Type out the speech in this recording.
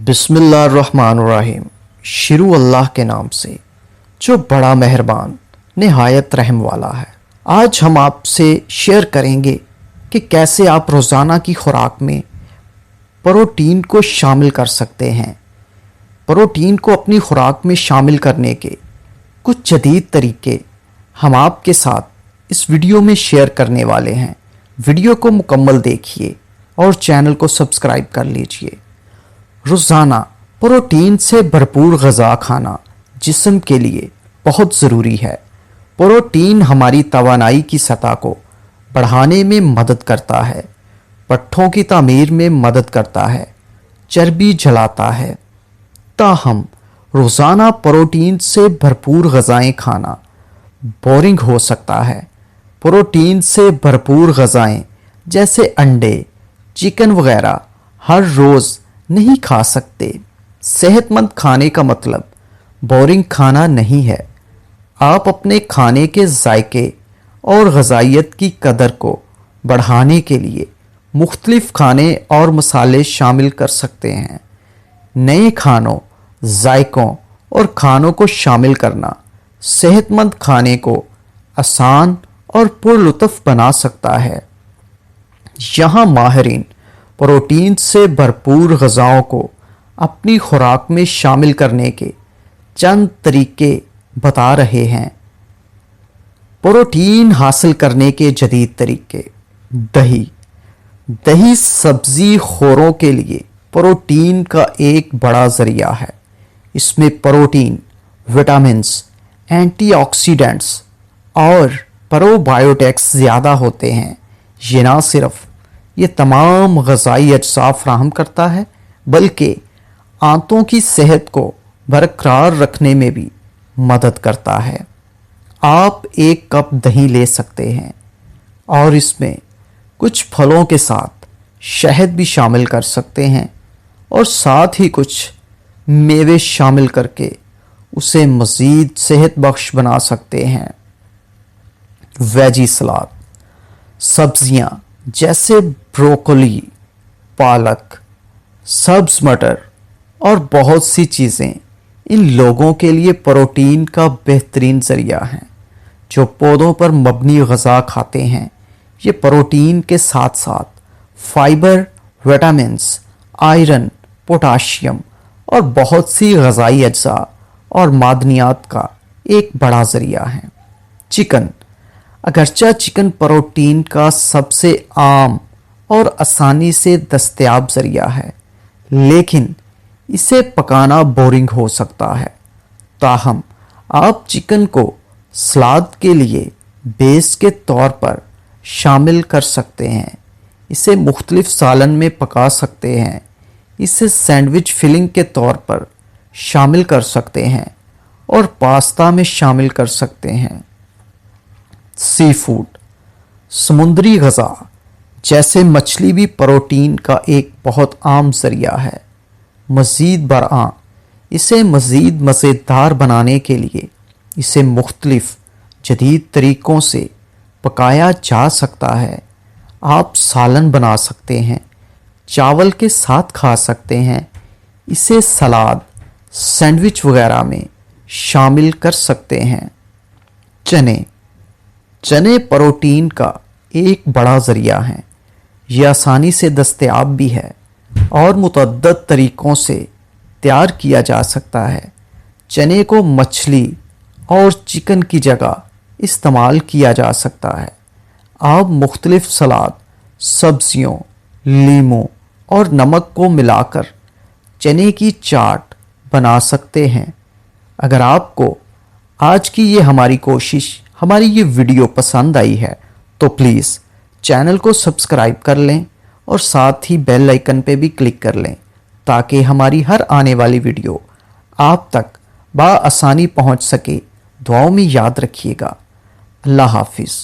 बिस्मिल्लाहिर्रहमानिर्रहीम। शुरू अल्लाह के नाम से जो बड़ा मेहरबान निहायत रहम वाला है। आज हम आपसे शेयर करेंगे कि कैसे आप रोज़ाना की खुराक में प्रोटीन को शामिल कर सकते हैं। प्रोटीन को अपनी खुराक में शामिल करने के कुछ जदीद तरीके हम आपके साथ इस वीडियो में शेयर करने वाले हैं। वीडियो को मुकम्मल देखिए और चैनल को सब्सक्राइब कर लीजिए। रोज़ाना प्रोटीन से भरपूर ग़ज़ा खाना जिस्म के लिए बहुत ज़रूरी है। प्रोटीन हमारी तवानाई की सतह को बढ़ाने में मदद करता है, पट्ठों की तामीर में मदद करता है, चर्बी जलाता है। ताहम रोज़ाना प्रोटीन से भरपूर ग़ज़ाएँ खाना बोरिंग हो सकता है। प्रोटीन से भरपूर ग़ज़ाएँ जैसे अंडे, चिकन वगैरह हर रोज़ नहीं खा सकते। सेहतमंद खाने का मतलब बोरिंग खाना नहीं है। आप अपने खाने के जायके और ग़ज़ाइयत की कदर को बढ़ाने के लिए मुख्तलिफ खाने और मसाले शामिल कर सकते हैं। नए खानों, जायकों और खानों को शामिल करना सेहतमंद खाने को आसान और पुरलुत्फ़ बना सकता है। यहाँ माहिरीन प्रोटीन से भरपूर ग़ज़ाओं को अपनी खुराक में शामिल करने के चंद तरीके बता रहे हैं। प्रोटीन हासिल करने के जदीद तरीके। दही सब्ज़ी खोरों के लिए प्रोटीन का एक बड़ा ज़रिया है। इसमें प्रोटीन, विटामिन्स, एंटीऑक्सीडेंट्स और प्रोबायोटिक्स ज़्यादा होते हैं। ये ना सिर्फ ये तमाम ग़ज़ाई अज्जा फराहम करता है बल्कि आंतों की सेहत को बरकरार रखने में भी मदद करता है। आप एक कप दही ले सकते हैं और इसमें कुछ फलों के साथ शहद भी शामिल कर सकते हैं और साथ ही कुछ मेवे शामिल करके उसे मज़ीद सेहत बख्श बना सकते हैं। वेजी सलाद, सब्जियां जैसे ब्रोकली, पालक, सब्ज़ मटर और बहुत सी चीज़ें इन लोगों के लिए प्रोटीन का बेहतरीन ज़रिया हैं। जो पौधों पर मबनी ग़ज़ा खाते हैं ये प्रोटीन के साथ साथ फाइबर, विटामिन्स, आयरन, पोटाशियम और बहुत सी ग़ज़ाई अज्जा और मादनियात का एक बड़ा ज़रिया है। चिकन, अगरचा चिकन प्रोटीन का सबसे आम और आसानी से दस्तयाब ज़रिया है लेकिन इसे पकाना बोरिंग हो सकता है। ताहम आप चिकन को सलाद के लिए बेस के तौर पर शामिल कर सकते हैं। इसे मुख्तलिफ सालन में पका सकते हैं। इसे सैंडविच फिलिंग के तौर पर शामिल कर सकते हैं और पास्ता में शामिल कर सकते हैं। सी फूड, समुद्री ग़ज़ा जैसे मछली भी प्रोटीन का एक बहुत आम ज़रिया है। मज़ीद बरआं इसे मज़ीद मज़ेदार बनाने के लिए इसे मुख्तलिफ जदीद तरीक़ों से पकाया जा सकता है। आप सालन बना सकते हैं, चावल के साथ खा सकते हैं। इसे सलाद, सैंडविच वगैरह में शामिल कर सकते हैं। चने प्रोटीन का एक बड़ा ज़रिया है। यह आसानी से दस्तयाब भी है और मुतअद्दद तरीक़ों से तैयार किया जा सकता है। चने को मछली और चिकन की जगह इस्तेमाल किया जा सकता है। आप मुख्तलिफ सलाद, सब्जियों, लीमू और नमक को मिलाकर चने की चाट बना सकते हैं। अगर आपको आज की हमारी ये वीडियो पसंद आई है तो प्लीज़ चैनल को सब्सक्राइब कर लें और साथ ही बेल आइकन पे भी क्लिक कर लें ताकि हमारी हर आने वाली वीडियो आप तक बआसानी पहुंच सके। दुआओं में याद रखिएगा। अल्लाह हाफिज़।